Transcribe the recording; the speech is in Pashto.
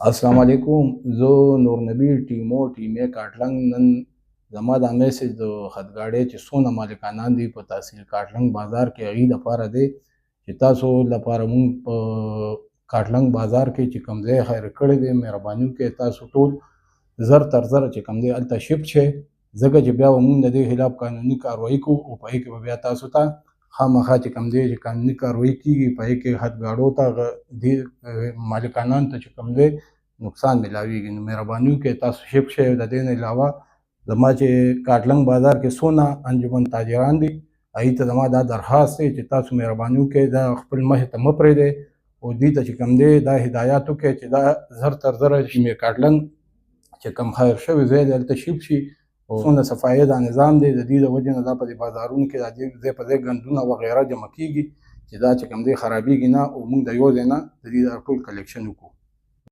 السلام علیکم. زه نور نبی ټیمې کاټلنګ نن زما دا میسج د خدګاډۍ چې څونه مالکانان دي په تحصیل کاټلنګ بازار کې هغې دپاره دی چې تاسو لپاره مونږ په کاټلنګ بازار کې چې کوم ځای خیر کړی دی مهرباني وکړئ تاسو ټول زر تر زره چې کوم دی هلته شفټ شئ، ځکه چې بیا به مونږ د دې خلاف قانوني کاروایي کوو او په هغې کې به بیا تاسو ته خامخا چې کوم دی چې قانوني کاروایي کېږي په هغې کې خدګاډو ته دې مالکانانو ته چې کوم دی نقصان ملاویږي. نو مهرباني وکړئ تاسو شفټ شئ. د دې نه علاوه زما چې کاټلنګ بازار کې څونه انجمن تاجران دي هغې ته زما دا درخواست دی چې تاسو مهرباني وکړئ دا خپل مخې ته مه پرېږدئ او دوی ته چې کوم دی دا هدایات وکړئ چې دا زر تر زره چې کاټلنګ چې کوم خیر شوی ځای دی هلته شفټ شي او څونه صفایي دا نظام دی د دې د وجې نه دا په دې بازارونو کې د دې ځای په ځای ګندونه وغیره جمع کېږي چې دا چې کوم دی خرابېږي نه او موږ د یو ځای نه د دې ټول کلیکشن وکړو.